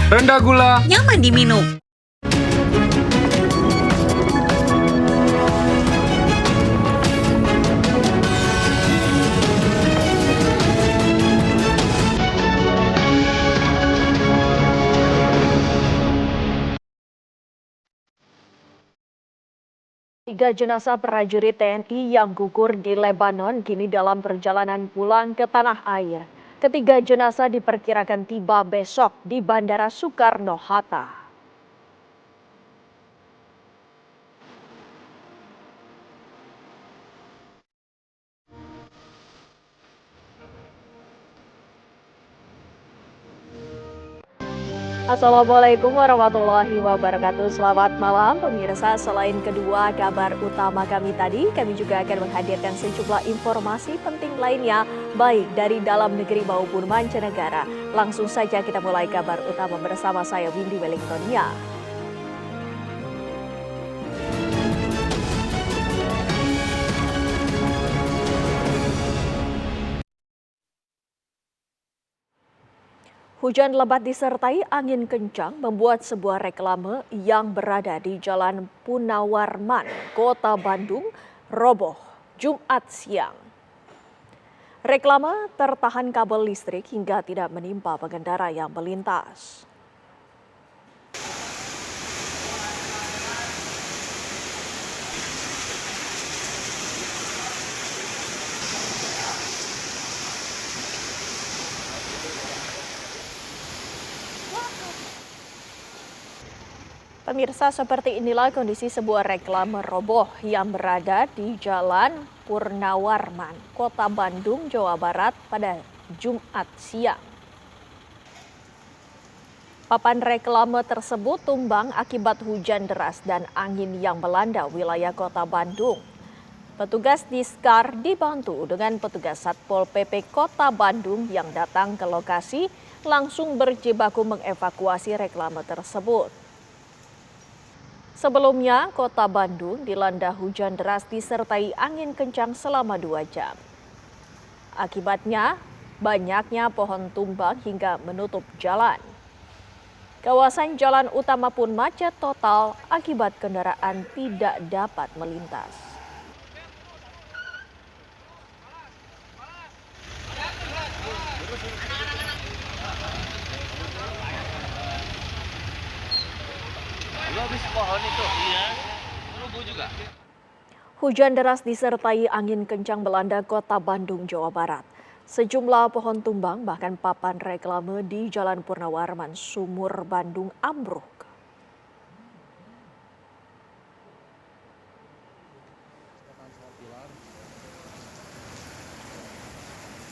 rendah gula, nyaman diminum. Tiga jenazah prajurit TNI yang gugur di Lebanon kini dalam perjalanan pulang ke tanah air. Ketiga jenazah diperkirakan tiba besok di Bandara Soekarno-Hatta. Assalamualaikum warahmatullahi wabarakatuh. Selamat malam pemirsa. Selain kedua kabar utama kami tadi, kami juga akan menghadirkan sejumlah informasi penting lainnya baik dari dalam negeri maupun mancanegara. Langsung saja kita mulai kabar utama bersama saya Windy Wellingtonia. Hujan lebat disertai angin kencang membuat sebuah reklame yang berada di Jalan Punawarman, Kota Bandung, roboh Jumat siang. Reklame tertahan kabel listrik hingga tidak menimpa pengendara yang melintas. Pemirsa, seperti inilah kondisi sebuah reklame roboh yang berada di Jalan Purnawarman, Kota Bandung, Jawa Barat pada Jumat siang. Papan reklame tersebut tumbang akibat hujan deras dan angin yang melanda wilayah Kota Bandung. Petugas Diskar dibantu dengan petugas Satpol PP Kota Bandung yang datang ke lokasi langsung berjibaku mengevakuasi reklame tersebut. Sebelumnya, Kota Bandung dilanda hujan deras disertai angin kencang selama 2 jam. Akibatnya, banyaknya pohon tumbang hingga menutup jalan. Kawasan jalan utama pun macet total akibat kendaraan tidak dapat melintas. Hujan deras disertai angin kencang melanda Kota Bandung, Jawa Barat. Sejumlah pohon tumbang bahkan papan reklame di Jalan Purnawarman, Sumur Bandung ambruk.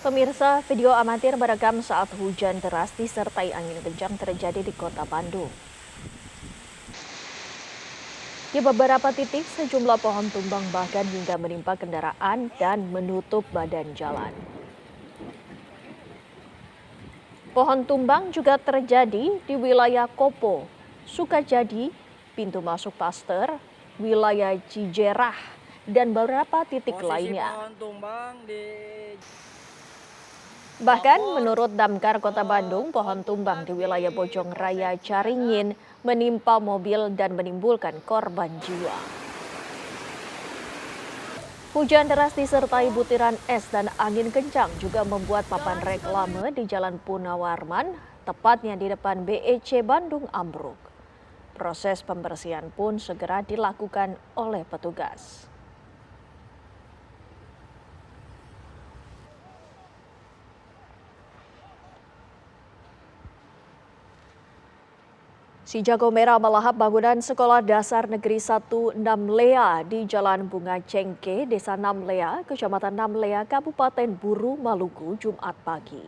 Pemirsa, video amatir merekam saat hujan deras disertai angin kencang terjadi di Kota Bandung. Di beberapa titik, sejumlah pohon tumbang bahkan hingga menimpa kendaraan dan menutup badan jalan. Pohon tumbang juga terjadi di wilayah Kopo, Sukajadi, pintu masuk Pasteur, wilayah Cijerah, dan beberapa titik lainnya. Bahkan menurut Damkar Kota Bandung, pohon tumbang di wilayah Bojong Raya Caringin menimpa mobil dan menimbulkan korban jiwa. Hujan deras disertai butiran es dan angin kencang juga membuat papan reklame di Jalan Punawarman, tepatnya di depan BEC Bandung ambruk. Proses pembersihan pun segera dilakukan oleh petugas. Si jago merah melahap bangunan Sekolah Dasar Negeri 1 Namlea di Jalan Bunga Cengke, Desa Namlea, Kecamatan Namlea, Kabupaten Buru, Maluku, Jumat pagi.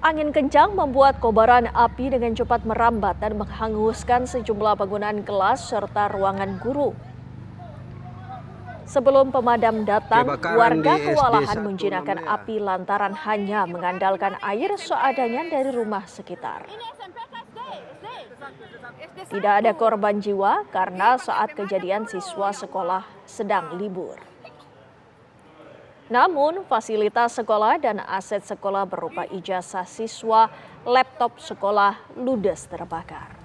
Angin kencang membuat kobaran api dengan cepat merambat dan menghanguskan sejumlah bangunan kelas serta ruangan guru. Sebelum pemadam datang, warga kewalahan menjinakkan api lantaran hanya mengandalkan air seadanya dari rumah sekitar. Tidak ada korban jiwa karena saat kejadian siswa sekolah sedang libur. Namun, fasilitas sekolah dan aset sekolah berupa ijazah siswa, laptop sekolah ludes terbakar.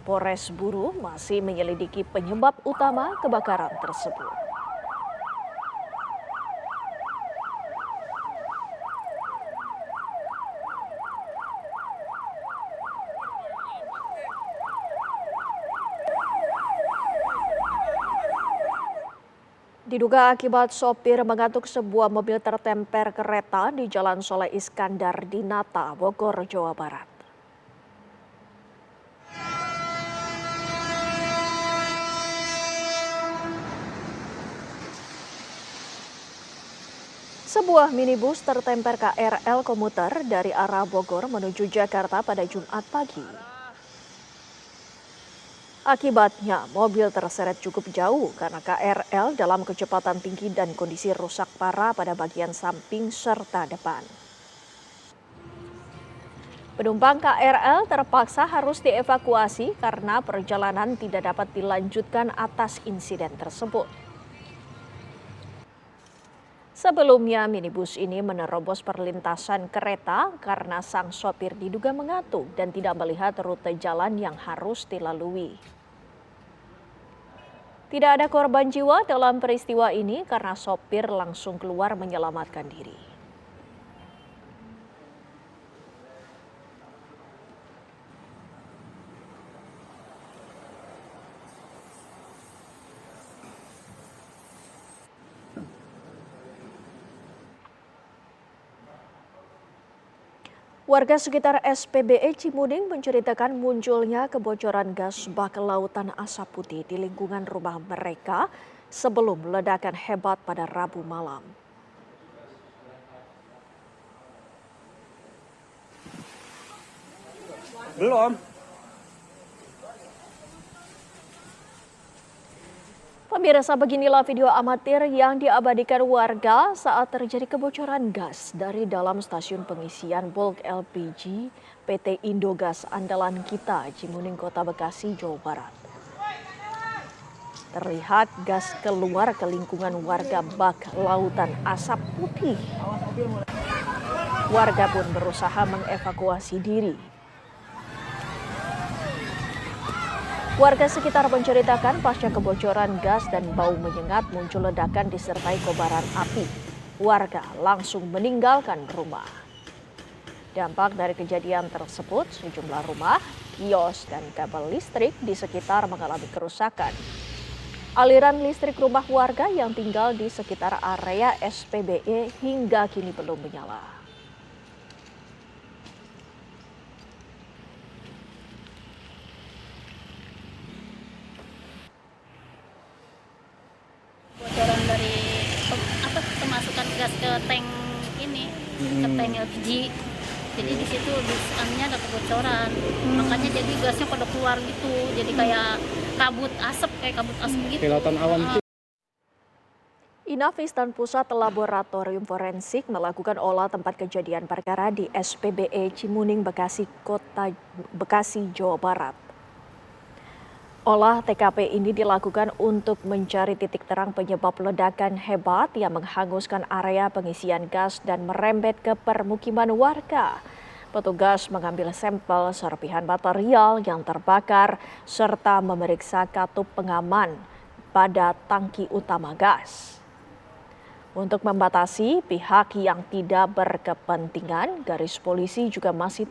Polres Buru masih menyelidiki penyebab utama kebakaran tersebut. Diduga akibat sopir mengantuk sebuah mobil tertemper kereta di Jalan Soleh Iskandar di Nata, Bogor, Jawa Barat. Sebuah minibus tertemper KRL komuter dari arah Bogor menuju Jakarta pada Jumat pagi. Akibatnya, mobil terseret cukup jauh karena KRL dalam kecepatan tinggi dan kondisi rusak parah pada bagian samping serta depan. Penumpang KRL terpaksa harus dievakuasi karena perjalanan tidak dapat dilanjutkan atas insiden tersebut. Sebelumnya, minibus ini menerobos perlintasan kereta karena sang sopir diduga mengantuk dan tidak melihat rute jalan yang harus dilalui. Tidak ada korban jiwa dalam peristiwa ini karena sopir langsung keluar menyelamatkan diri. Warga sekitar SPBE Cimuning menceritakan munculnya kebocoran gas bak lautan asap putih di lingkungan rumah mereka sebelum ledakan hebat pada Rabu malam. Belum. Pemirsa, beginilah video amatir yang diabadikan warga saat terjadi kebocoran gas dari dalam stasiun pengisian bulk LPG PT Indogas Andalan Kita, Cimuning, Kota Bekasi, Jawa Barat. Terlihat gas keluar ke lingkungan warga bak lautan asap putih. Warga pun berusaha mengevakuasi diri. Warga sekitar menceritakan pasca kebocoran gas dan bau menyengat muncul ledakan disertai kobaran api. Warga langsung meninggalkan rumah. Dampak dari kejadian tersebut, sejumlah rumah, kios, dan kabel listrik di sekitar mengalami kerusakan. Aliran listrik rumah warga yang tinggal di sekitar area SPBE hingga kini belum menyala. Bocoran dari kemasukan gas ke tank ini, ke tank LPG. Jadi di situ ada kebocoran. Makanya jadi gasnya pada keluar gitu. Jadi kayak kabut asap gitu. Kelihatan awan. Inavis dan Pusat Laboratorium Forensik melakukan olah tempat kejadian perkara di SPBE Cimuning, Bekasi, Jawa Barat. Olah TKP ini dilakukan untuk mencari titik terang penyebab ledakan hebat yang menghanguskan area pengisian gas dan merembet ke permukiman warga. Petugas mengambil sampel serpihan material yang terbakar serta memeriksa katup pengaman pada tangki utama gas. Untuk membatasi pihak yang tidak berkepentingan, garis polisi juga masih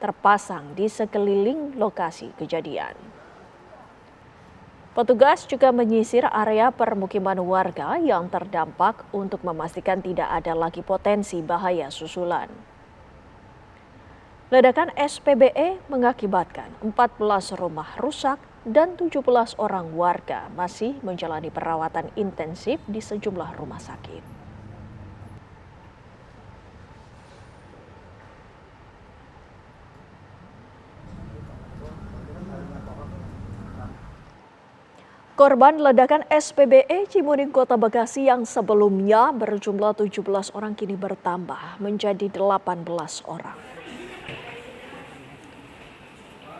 terpasang di sekeliling lokasi kejadian. Petugas juga menyisir area permukiman warga yang terdampak untuk memastikan tidak ada lagi potensi bahaya susulan. Ledakan SPBE mengakibatkan 14 rumah rusak dan 17 orang warga masih menjalani perawatan intensif di sejumlah rumah sakit. Korban ledakan SPBE Cimuning, Kota Bekasi yang sebelumnya berjumlah 17 orang kini bertambah menjadi 18 orang.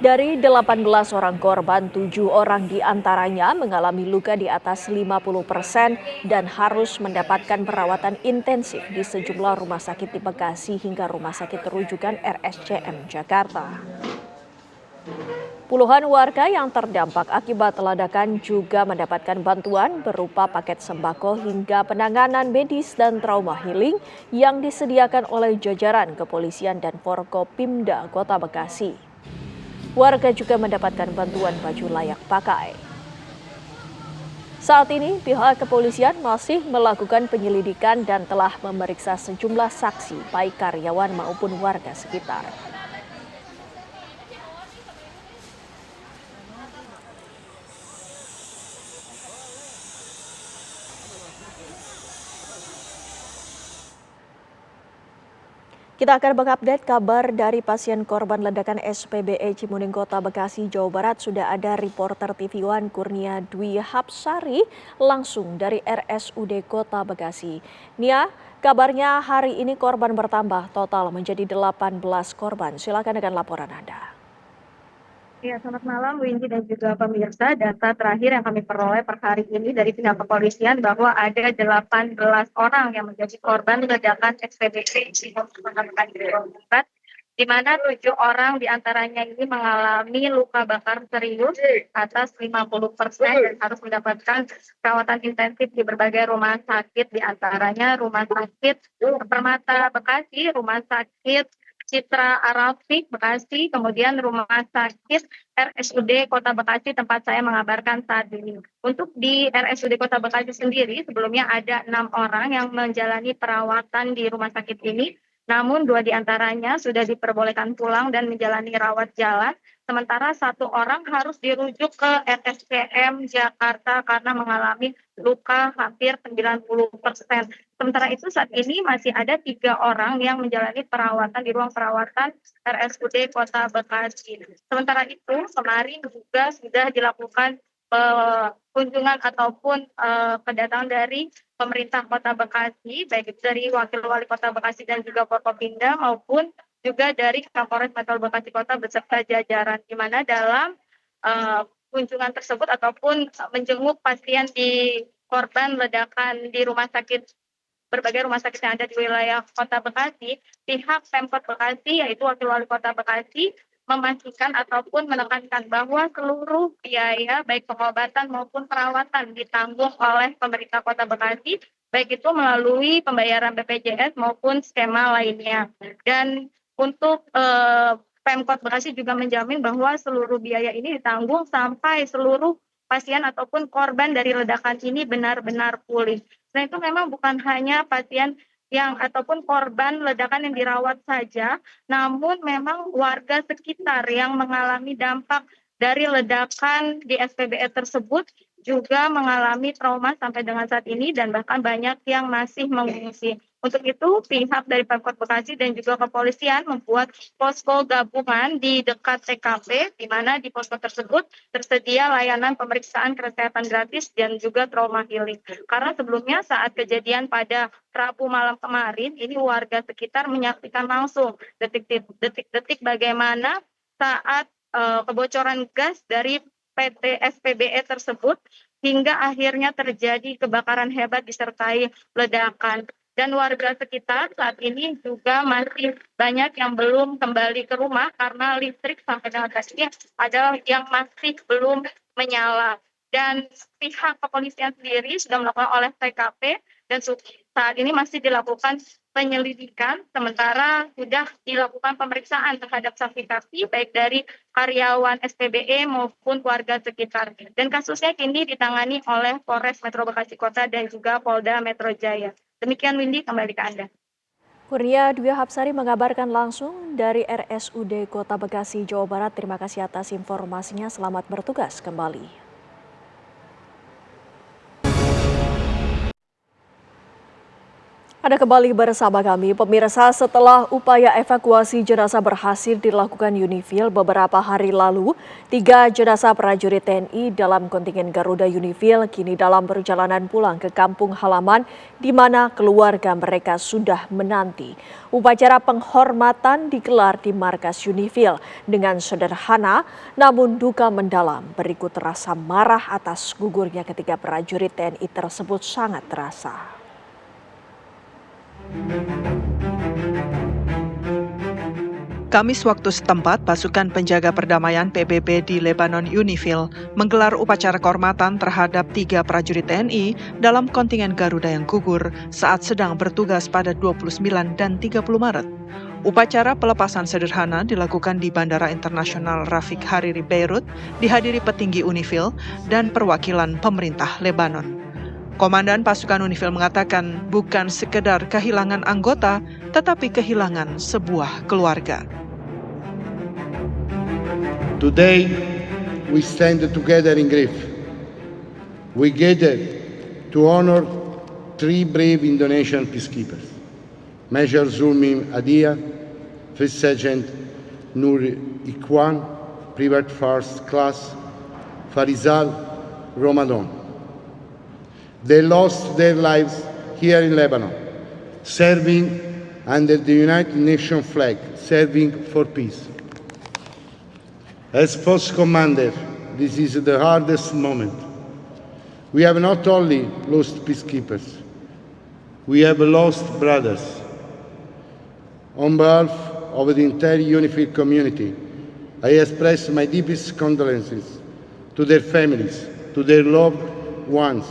Dari 18 orang korban, 7 orang diantaranya mengalami luka di atas 50% dan harus mendapatkan perawatan intensif di sejumlah rumah sakit di Bekasi hingga rumah sakit rujukan RSCM Jakarta. Puluhan warga yang terdampak akibat ledakan juga mendapatkan bantuan berupa paket sembako hingga penanganan medis dan trauma healing yang disediakan oleh jajaran kepolisian dan Forkopimda Kota Bekasi. Warga juga mendapatkan bantuan baju layak pakai. Saat ini pihak kepolisian masih melakukan penyelidikan dan telah memeriksa sejumlah saksi baik karyawan maupun warga sekitar. Kita akan mengupdate kabar dari pasien korban ledakan SPBE Cimuning Kota Bekasi, Jawa Barat. Sudah ada reporter TV One Kurnia Dwi Hapsari langsung dari RSUD Kota Bekasi. Nia, kabarnya hari ini korban bertambah total menjadi 18 korban. Silakan dengan laporan Anda. Ya, selamat malam Windy dan juga pemirsa. Data terakhir yang kami peroleh per hari ini dari pihak kepolisian bahwa ada 18 orang yang menjadi korban ledakan SPBE di Jawa Barat, di mana 7 orang diantaranya ini mengalami luka bakar serius atas 50% dan harus mendapatkan perawatan intensif di berbagai rumah sakit, diantaranya Rumah Sakit Permata Bekasi, Rumah Sakit Citra Arafik Bekasi, kemudian Rumah Sakit RSUD Kota Bekasi tempat saya mengabarkan saat ini. Untuk di RSUD Kota Bekasi sendiri sebelumnya ada 6 orang yang menjalani perawatan di rumah sakit ini, namun 2 diantaranya sudah diperbolehkan pulang dan menjalani rawat jalan, sementara 1 orang harus dirujuk ke RSCM Jakarta karena mengalami luka hampir 90%. Sementara itu saat ini masih ada 3 orang yang menjalani perawatan di ruang perawatan RSUD Kota Bekasi. Sementara itu kemarin juga sudah dilakukan kunjungan ataupun kedatangan dari pemerintah Kota Bekasi, baik itu dari Wakil Wali Kota Bekasi dan juga Forkopimda maupun juga dari Kapolres Metro Bekasi Kota beserta jajaran, di mana dalam kunjungan tersebut ataupun menjenguk pasien di korban ledakan di berbagai rumah sakit yang ada di wilayah Kota Bekasi, pihak Pemkot Bekasi yaitu Wakil Wali Kota Bekasi memastikan ataupun menekankan bahwa seluruh biaya baik pengobatan maupun perawatan ditanggung oleh pemerintah Kota Bekasi, baik itu melalui pembayaran BPJS maupun skema lainnya. Dan untuk Pemkot Bekasi juga menjamin bahwa seluruh biaya ini ditanggung sampai seluruh pasien ataupun korban dari ledakan ini benar-benar pulih. Nah, itu memang bukan hanya pasien yang ataupun korban ledakan yang dirawat saja, namun memang warga sekitar yang mengalami dampak dari ledakan di SPBE tersebut juga mengalami trauma sampai dengan saat ini dan bahkan banyak yang masih mengungsi. Untuk itu, pihak dari Pemkot Bekasi dan juga kepolisian membuat posko gabungan di dekat TKP, di mana di posko tersebut tersedia layanan pemeriksaan kesehatan gratis dan juga trauma healing. Karena sebelumnya saat kejadian pada Rabu malam kemarin, ini warga sekitar menyaksikan langsung detik-detik bagaimana saat kebocoran gas dari PT SPBE tersebut hingga akhirnya terjadi kebakaran hebat disertai ledakan. Dan warga sekitar saat ini juga masih banyak yang belum kembali ke rumah karena listrik sampai dengan saat ini ada yang masih belum menyala. Dan pihak kepolisian sendiri sudah melakukan olah TKP dan saat ini masih dilakukan penyelidikan, sementara sudah dilakukan pemeriksaan terhadap saksi-saksi baik dari karyawan SPBE maupun warga sekitar. Dan kasusnya kini ditangani oleh Polres Metro Bekasi Kota dan juga Polda Metro Jaya. Demikian Windy, kembali ke Anda. Kurnia Dwi Hapsari mengabarkan langsung dari RSUD Kota Bekasi, Jawa Barat. Terima kasih atas informasinya. Selamat bertugas kembali. Anda kembali bersama kami, pemirsa. Setelah upaya evakuasi jenazah berhasil dilakukan UNIFIL beberapa hari lalu, 3 jenazah prajurit TNI dalam kontingen Garuda UNIFIL kini dalam perjalanan pulang ke kampung halaman di mana keluarga mereka sudah menanti. Upacara penghormatan digelar di markas UNIFIL dengan sederhana, namun duka mendalam. Berikut rasa marah atas gugurnya ketiga prajurit TNI tersebut sangat terasa. Kamis waktu setempat, pasukan penjaga perdamaian PBB di Lebanon UNIFIL menggelar upacara kehormatan terhadap 3 prajurit TNI dalam kontingen Garuda yang gugur saat sedang bertugas pada 29 dan 30 Maret. Upacara pelepasan sederhana dilakukan di Bandara Internasional Rafik Hariri Beirut, dihadiri petinggi UNIFIL dan perwakilan pemerintah Lebanon. Komandan pasukan UNIFIL mengatakan bukan sekedar kehilangan anggota, tetapi kehilangan sebuah keluarga. Today, we stand together in grief. We gather to honor 3 brave Indonesian peacekeepers, Major Zulmi Adia, First Sergeant Nur Ikhwan, Private First Class Farizal Ramadan. They lost their lives here in Lebanon, serving under the United Nations flag, serving for peace. As post commander, this is the hardest moment. We have not only lost peacekeepers, we have lost brothers. On behalf of the entire UNIFIL community, I express my deepest condolences to their families, to their loved ones,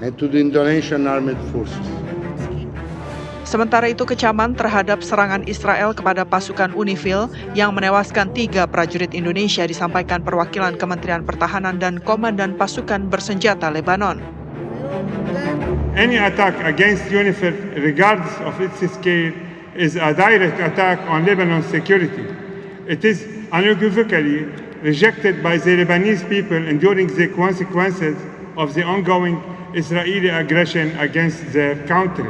and to the Indonesian Armed Forces. Sementara itu, kecaman terhadap serangan Israel kepada pasukan UNIFIL yang menewaskan 3 prajurit Indonesia disampaikan perwakilan Kementerian Pertahanan dan Komandan Pasukan Bersenjata Lebanon. Any attack against UNIFIL, regardless of its scale, is a direct attack on Lebanon's security. It is unequivocally rejected by the Lebanese people enduring the consequences of the ongoing Israeli aggression against their country.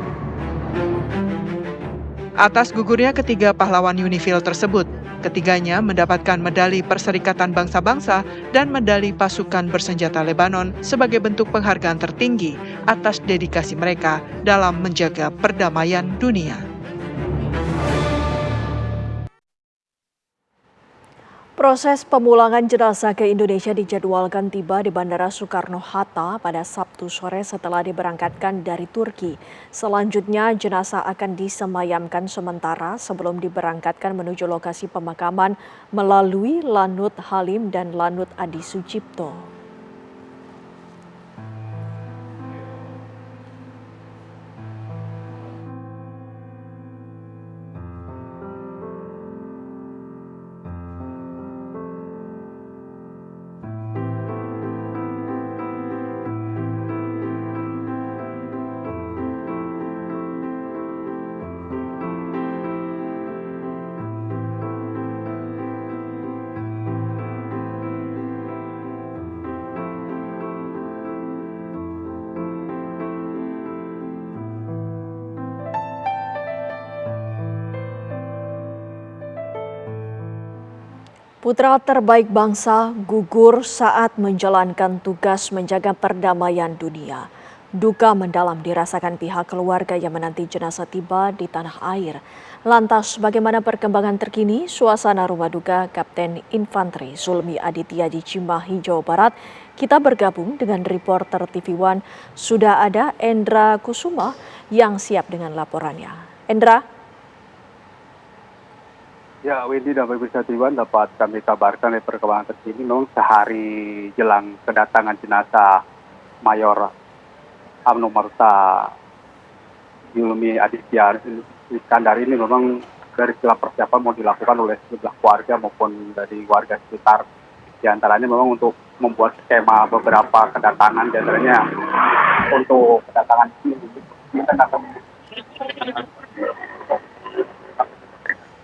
Atas gugurnya ketiga pahlawan UNIFIL tersebut, ketiganya mendapatkan medali Perserikatan Bangsa-Bangsa dan medali Pasukan Bersenjata Lebanon sebagai bentuk penghargaan tertinggi atas dedikasi mereka dalam menjaga perdamaian dunia. Proses pemulangan jenazah ke Indonesia dijadwalkan tiba di Bandara Soekarno-Hatta pada Sabtu sore setelah diberangkatkan dari Turki. Selanjutnya jenazah akan disemayamkan sementara sebelum diberangkatkan menuju lokasi pemakaman melalui Lanut Halim dan Lanut Adi Sucipto. Putra terbaik bangsa gugur saat menjalankan tugas menjaga perdamaian dunia. Duka mendalam dirasakan pihak keluarga yang menanti jenazah tiba di tanah air. Lantas bagaimana perkembangan terkini suasana rumah duka Kapten Infanteri Zulmi Aditya di Cimahi, Jawa Barat? Kita bergabung dengan reporter TV One. Sudah ada Endra Kusuma yang siap dengan laporannya. Endra? Ya, Wendy dan pemirsa Tiwan dapat kami kabarkan dari perkembangan terkini memang sehari jelang kedatangan jenazah Mayor UMNO Marta Zulmi Aditya Iskandar ini memang dari segala persiapan mau dilakukan oleh sejumlah keluarga maupun dari warga sekitar. Di antaranya memang untuk membuat skema beberapa kedatangan, di antaranya untuk kedatangan ini kita akan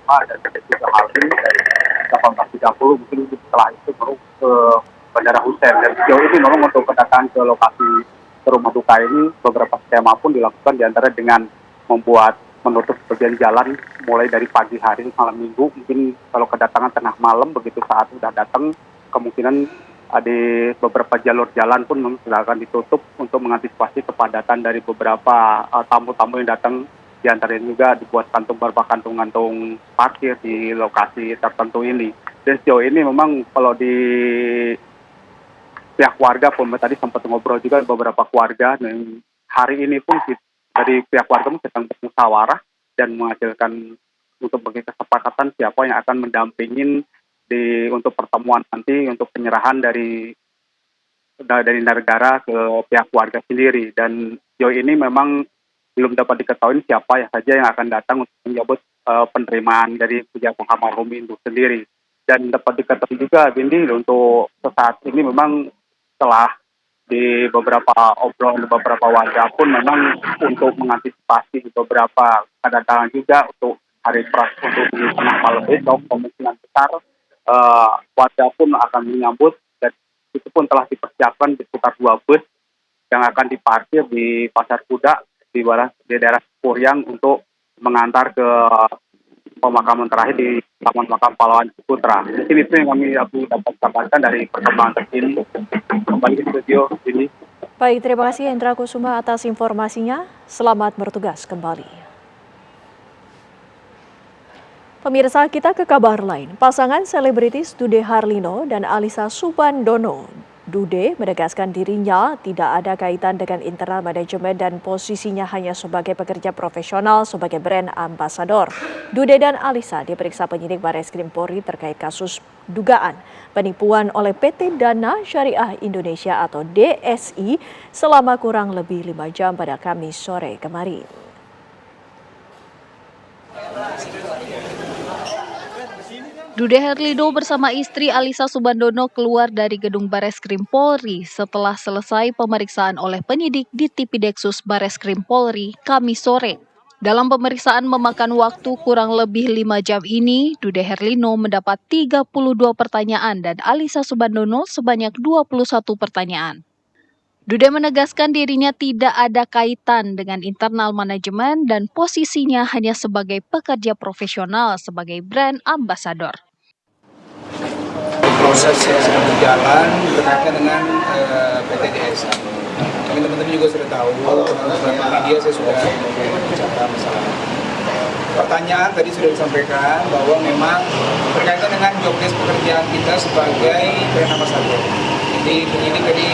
dan juga Halim dari 18.30 mungkin setelah itu baru ke Bandara Hussein. Dan sejauh ini memang untuk kedatangan ke lokasi rumah duka ini beberapa skema pun dilakukan, diantara dengan membuat menutup sebagian jalan mulai dari pagi hari malam minggu. Mungkin kalau kedatangan tengah malam begitu saat sudah datang, kemungkinan ada beberapa jalur jalan pun akan ditutup untuk mengantisipasi kepadatan dari beberapa tamu-tamu yang datang. Di antaranya juga dibuat kantung parkir di lokasi tertentu ini. Dan sejauh ini memang kalau di pihak warga pun tadi sempat ngobrol juga beberapa keluarga, dan hari ini pun dari pihak warga sedang bermusyawarah dan menghasilkan untuk bagi kesepakatan siapa yang akan mendampingin untuk pertemuan nanti untuk penyerahan dari negara ke pihak warga sendiri. Dan sejauh ini memang belum dapat diketahui siapa saja yang akan datang untuk menyambut penerimaan dari pihak almarhum itu sendiri. Dan dapat diketahui juga, Bindi, untuk saat ini memang setelah di beberapa warga pun memang untuk mengantisipasi beberapa kedatangan juga untuk hari untuk di tengah malam besok, kemungkinan besar warga pun akan menyambut, dan itu pun telah dipersiapkan di sekitar 2 bus yang akan diparkir di Pasar Kuda di daerah Kuryang untuk mengantar ke pemakaman terakhir di Taman Makam Pahlawan Ciputra. Di sini itu yang kami dapat kabarkan dari perkembangan terkini. Kembali ke studio ini. Baik, terima kasih Hendra Kusuma atas informasinya. Selamat bertugas kembali. Pemirsa, kita ke kabar lain. Pasangan selebritis Dude Harlino dan Alyssa Soebandono. Dude menegaskan dirinya tidak ada kaitan dengan internal manajemen dan posisinya hanya sebagai pekerja profesional sebagai brand ambasador. Dude dan Alyssa diperiksa penyidik Barreskrim Polri terkait kasus dugaan penipuan oleh PT Dana Syariah Indonesia atau DSI selama kurang lebih 5 jam pada Kamis sore kemarin. Dude Harlino bersama istri Alyssa Soebandono keluar dari gedung Barreskrim Polri setelah selesai pemeriksaan oleh penyidik di Tipideksus Barreskrim Polri Kamis sore. Dalam pemeriksaan memakan waktu kurang lebih 5 jam ini, Dude Harlino mendapat 32 pertanyaan dan Alyssa Soebandono sebanyak 21 pertanyaan. Dude menegaskan dirinya tidak ada kaitan dengan internal manajemen dan posisinya hanya sebagai pekerja profesional sebagai brand ambasador. Proses yang sedang berjalan berkaitan dengan PT DSI. Teman-teman juga sudah tahu, beberapa media saya sudah bicara masalah. Pertanyaan tadi sudah disampaikan bahwa memang berkaitan dengan job desk pekerjaan kita sebagai brand ambassador. Jadi penyidik tadi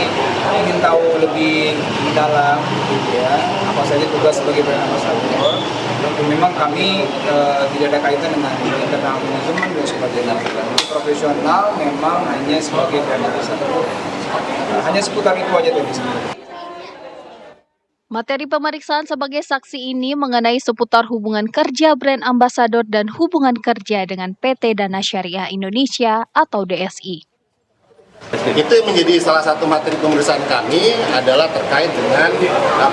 ingin tahu lebih mendalam, gitu ya, apa saja tugas sebagai brand ambassador. Memang kami tidak ada kaitan dengan internal manajemen dan sebagainya. Profesional memang hanya sebagai brand ambassador. Hanya seputar itu aja tadi sebenarnya. Materi pemeriksaan sebagai saksi ini mengenai seputar hubungan kerja brand ambasador dan hubungan kerja dengan PT Dana Syariah Indonesia atau DSI. Itu yang menjadi salah satu materi pemeriksaan kami adalah terkait dengan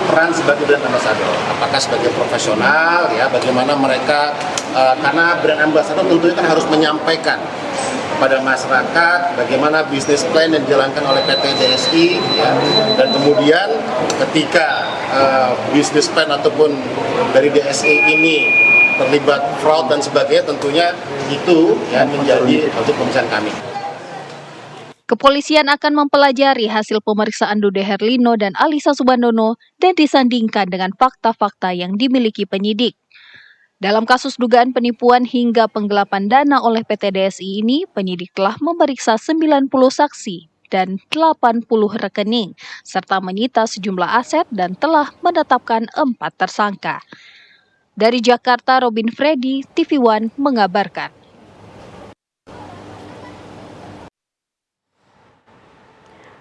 peran sebagai brand ambassador. Apakah sebagai profesional, ya, bagaimana mereka, karena brand ambassador tentunya kan harus menyampaikan pada masyarakat bagaimana bisnis plan yang dijalankan oleh PT DSI, ya, dan kemudian ketika bisnis plan ataupun dari DSI ini terlibat fraud dan sebagainya, tentunya itu ya menjadi untuk pemeriksaan kami. Kepolisian akan mempelajari hasil pemeriksaan Dude Harlino dan Alyssa Soebandono dan disandingkan dengan fakta-fakta yang dimiliki penyidik. Dalam kasus dugaan penipuan hingga penggelapan dana oleh PT DSI ini, penyidik telah memeriksa 90 saksi dan 80 rekening, serta menyita sejumlah aset dan telah menetapkan 4 tersangka. Dari Jakarta, Robin Freddy, TV One mengabarkan.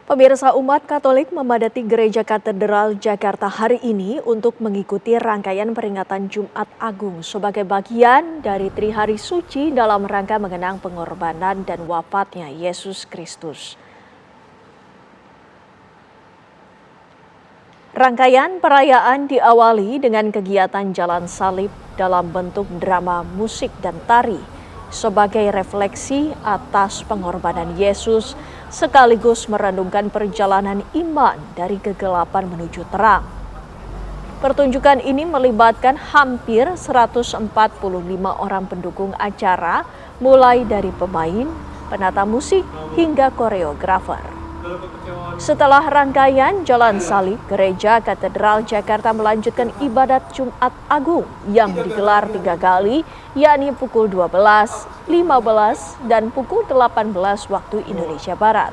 Pemirsa, umat Katolik memadati Gereja Katedral Jakarta hari ini untuk mengikuti rangkaian peringatan Jumat Agung sebagai bagian dari Trihari Suci dalam rangka mengenang pengorbanan dan wafatnya Yesus Kristus. Rangkaian perayaan diawali dengan kegiatan jalan salib dalam bentuk drama musik dan tari sebagai refleksi atas pengorbanan Yesus sekaligus merenungkan perjalanan iman dari kegelapan menuju terang. Pertunjukan ini melibatkan hampir 145 orang pendukung acara, mulai dari pemain, penata musik, hingga koreografer. Setelah rangkaian Jalan Salib, Gereja Katedral Jakarta melanjutkan ibadat Jumat Agung yang digelar 3 kali, yakni pukul 12, 15, dan pukul 18 waktu Indonesia Barat.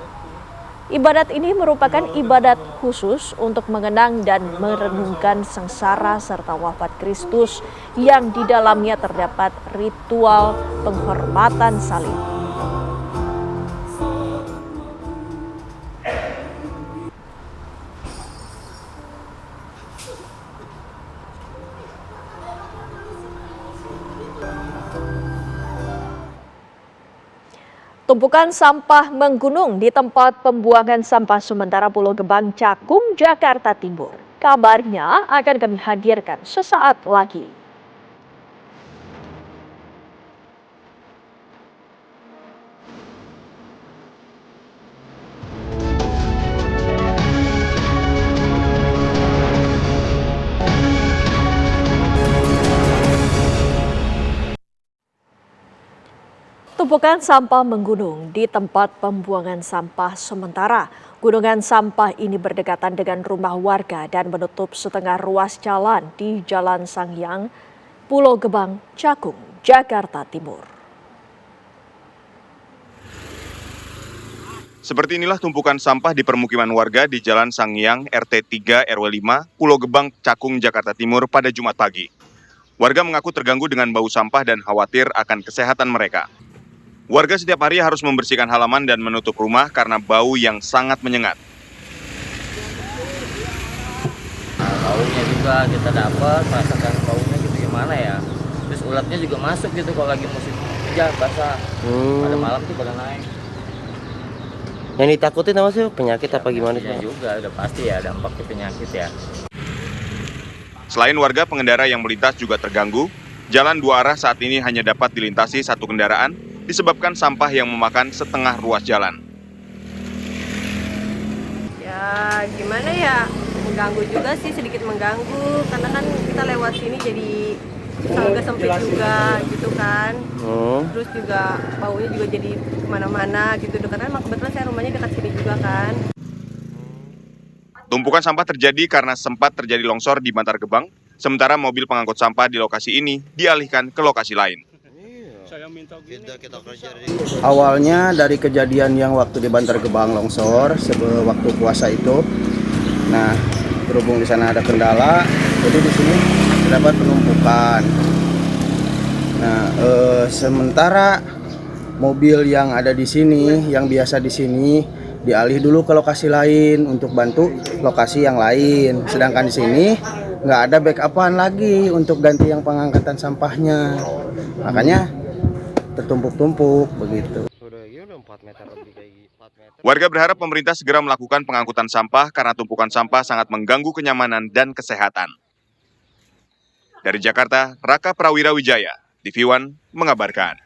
Ibadat ini merupakan ibadat khusus untuk mengenang dan merenungkan sengsara serta wafat Kristus yang di dalamnya terdapat ritual penghormatan salib. Tumpukan sampah menggunung di tempat pembuangan sampah sementara Pulau Gebang, Cakung, Jakarta Timur. Kabarnya akan kami hadirkan sesaat lagi. Tumpukan sampah menggunung di tempat pembuangan sampah sementara. Gunungan sampah ini berdekatan dengan rumah warga dan menutup setengah ruas jalan di Jalan Sangyang, Pulau Gebang, Cakung, Jakarta Timur. Seperti inilah tumpukan sampah di permukiman warga di Jalan Sangyang RT 3 RW 5, Pulau Gebang, Cakung, Jakarta Timur pada Jumat pagi. Warga mengaku terganggu dengan bau sampah dan khawatir akan kesehatan mereka. Warga setiap hari harus membersihkan halaman dan menutup rumah karena bau yang sangat menyengat. Baunya juga kita dapat, rasakan baunya gitu gimana ya. Terus ulatnya juga masuk gitu kalau lagi musim hujan basah. Pada malam tuh pada naik. Yang ditakutin apa sih, penyakit apa gimana sih? Juga udah pasti ya dampaknya penyakit ya. Selain warga, pengendara yang melintas juga terganggu. Jalan dua arah saat ini hanya dapat dilintasi satu kendaraan disebabkan sampah yang memakan setengah ruas jalan. Ya gimana ya, mengganggu juga sih, sedikit mengganggu karena kan kita lewat sini jadi agak sempit juga gitu kan. Terus juga baunya juga jadi kemana-mana gitu, karena emang kebetulan saya rumahnya dekat sini juga kan. Tumpukan sampah terjadi karena sempat terjadi longsor di Bantar Gebang, sementara mobil pengangkut sampah di lokasi ini dialihkan ke lokasi lain. Awalnya dari kejadian yang waktu di Bantar Gebang longsor waktu puasa itu, nah berhubung di sana ada kendala, jadi di sini terdapat penumpukan. Nah sementara mobil yang ada di sini, yang biasa di sini, dialih dulu ke lokasi lain untuk bantu lokasi yang lain. Sedangkan di sini nggak ada backup-an lagi untuk ganti yang pengangkatan sampahnya, makanya tertumpuk-tumpuk begitu. Warga berharap pemerintah segera melakukan pengangkutan sampah karena tumpukan sampah sangat mengganggu kenyamanan dan kesehatan. Dari Jakarta, Raka Prawira Wijaya, TV One mengabarkan.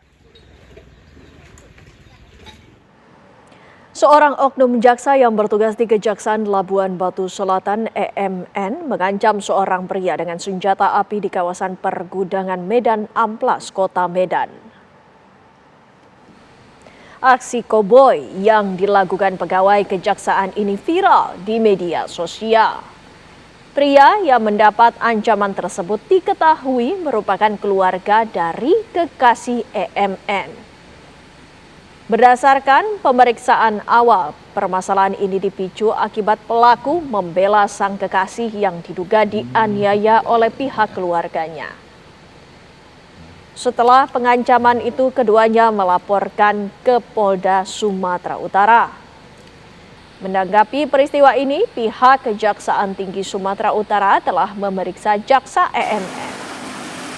Seorang oknum jaksa yang bertugas di Kejaksaan Labuan Batu Selatan (EMN) mengancam seorang pria dengan senjata api di kawasan Pergudangan Medan Amplas, Kota Medan. Aksi koboi yang dilakukan pegawai kejaksaan ini viral di media sosial. Pria yang mendapat ancaman tersebut diketahui merupakan keluarga dari kekasih EMN. Berdasarkan pemeriksaan awal, permasalahan ini dipicu akibat pelaku membela sang kekasih yang diduga dianiaya oleh pihak keluarganya. Setelah pengancaman itu, keduanya melaporkan ke Polda Sumatera Utara. Menanggapi peristiwa ini, pihak Kejaksaan Tinggi Sumatera Utara telah memeriksa jaksa EMN.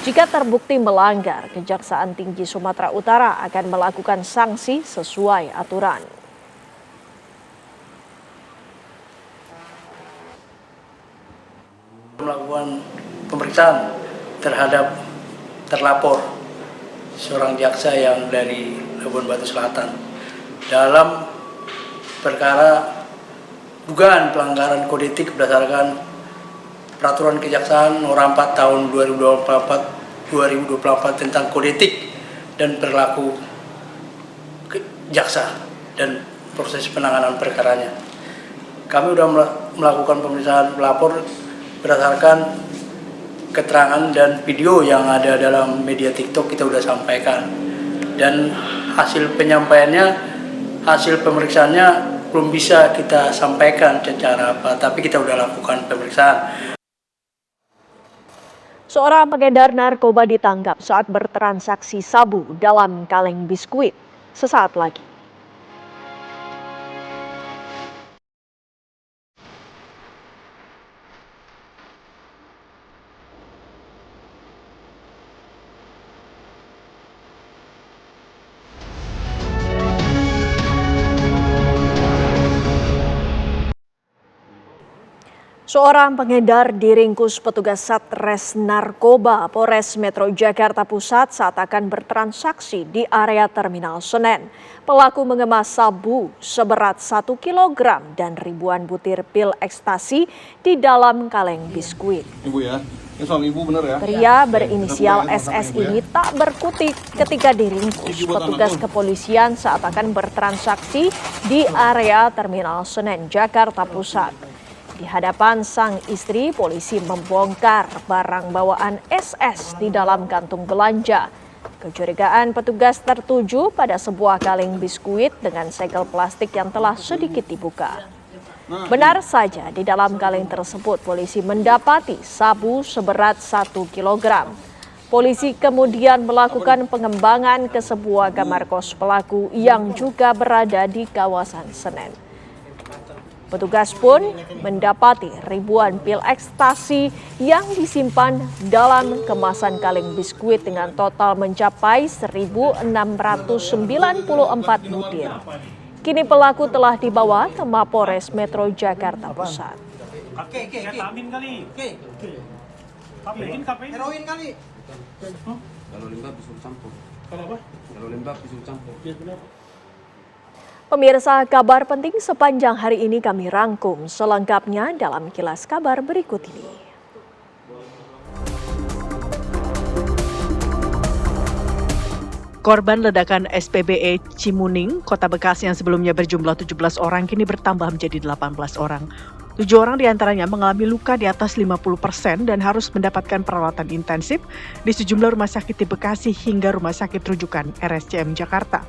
Jika terbukti melanggar, Kejaksaan Tinggi Sumatera Utara akan melakukan sanksi sesuai aturan. Melakukan pemeriksaan terhadap terlapor seorang jaksa yang dari Labuan Batu Selatan dalam perkara dugaan pelanggaran kode etik berdasarkan Peraturan Kejaksaan Nomor 4 Tahun 2024 tentang kode etik dan perilaku jaksa dan proses penanganan perkaranya. Kami sudah melakukan pemeriksaan pelapor berdasarkan keterangan dan video yang ada dalam media TikTok kita sudah sampaikan. Dan hasil penyampaiannya, hasil pemeriksaannya belum bisa kita sampaikan secara apa, tapi kita sudah lakukan pemeriksaan. Seorang pengedar narkoba ditangkap saat bertransaksi sabu dalam kaleng biskuit. Sesaat lagi. Seorang pengedar diringkus petugas Satres Narkoba Polres Metro Jakarta Pusat saat akan bertransaksi di area Terminal Senen. Pelaku mengemas sabu seberat 1 kg dan ribuan butir pil ekstasi di dalam kaleng biskuit. Ibu ya, ini suami ibu bener ya? Pria berinisial SS ini tak berkutik ketika diringkus petugas kepolisian saat akan bertransaksi di area Terminal Senen, Jakarta Pusat. Di hadapan sang istri, polisi membongkar barang bawaan SS di dalam kantung belanja. Kecurigaan petugas tertuju pada sebuah kaleng biskuit dengan segel plastik yang telah sedikit dibuka. Benar saja, di dalam kaleng tersebut polisi mendapati sabu seberat 1 kg. Polisi kemudian melakukan pengembangan ke sebuah kamar kos pelaku yang juga berada di kawasan Senen. Petugas pun mendapati ribuan pil ekstasi yang disimpan dalam kemasan kaleng biskuit dengan total mencapai 1.694 butir. Kini pelaku telah dibawa ke Mapolres Metro Jakarta Pusat. Pemirsa, kabar penting sepanjang hari ini kami rangkum selengkapnya dalam kilas kabar berikut ini. Korban ledakan SPBE Cimuning, Kota Bekasi yang sebelumnya berjumlah 17 orang kini bertambah menjadi 18 orang. 7 orang diantaranya mengalami luka di atas 50% dan harus mendapatkan perawatan intensif di sejumlah rumah sakit di Bekasi hingga rumah sakit rujukan RSCM Jakarta.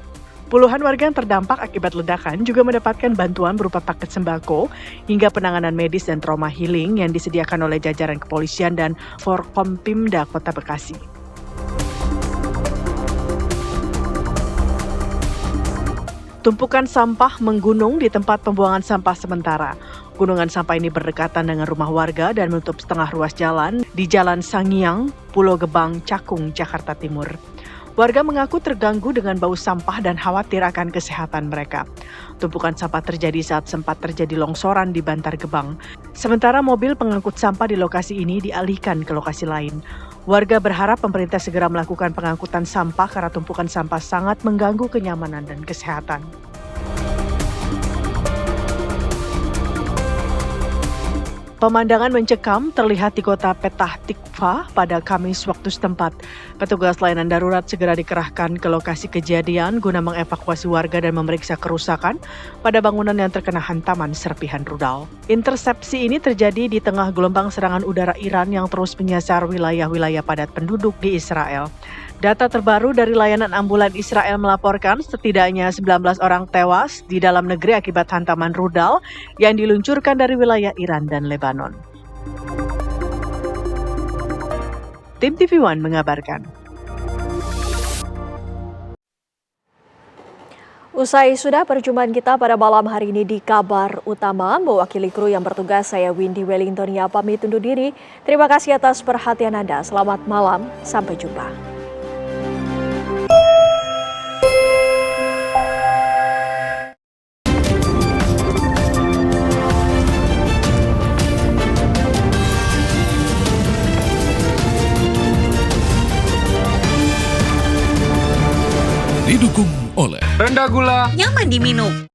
Puluhan warga yang terdampak akibat ledakan juga mendapatkan bantuan berupa paket sembako hingga penanganan medis dan trauma healing yang disediakan oleh jajaran kepolisian dan Forkompimda Kota Bekasi. Tumpukan sampah menggunung di tempat pembuangan sampah sementara. Gunungan sampah ini berdekatan dengan rumah warga dan menutup setengah ruas jalan di Jalan Sangiang, Pulau Gebang, Cakung, Jakarta Timur. Warga mengaku terganggu dengan bau sampah dan khawatir akan kesehatan mereka. Tumpukan sampah terjadi saat sempat terjadi longsoran di Bantar Gebang. Sementara mobil pengangkut sampah di lokasi ini dialihkan ke lokasi lain. Warga berharap pemerintah segera melakukan pengangkutan sampah karena tumpukan sampah sangat mengganggu kenyamanan dan kesehatan. Pemandangan mencekam terlihat di kota Petah Tikva pada Kamis waktu setempat. Petugas layanan darurat segera dikerahkan ke lokasi kejadian guna mengevakuasi warga dan memeriksa kerusakan pada bangunan yang terkena hantaman serpihan rudal. Intersepsi ini terjadi di tengah gelombang serangan udara Iran yang terus menyasar wilayah-wilayah padat penduduk di Israel. Data terbaru dari layanan ambulan Israel melaporkan setidaknya 19 orang tewas di dalam negeri akibat hantaman rudal yang diluncurkan dari wilayah Iran dan Lebanon. Tim TV One mengabarkan. Usai sudah perjumpaan kita pada malam hari ini di Kabar Utama, mewakili kru yang bertugas saya Windy Wellingtonia pamit undur diri. Terima kasih atas perhatian Anda. Selamat malam, sampai jumpa. Didukung oleh rendah gula, nyaman diminum.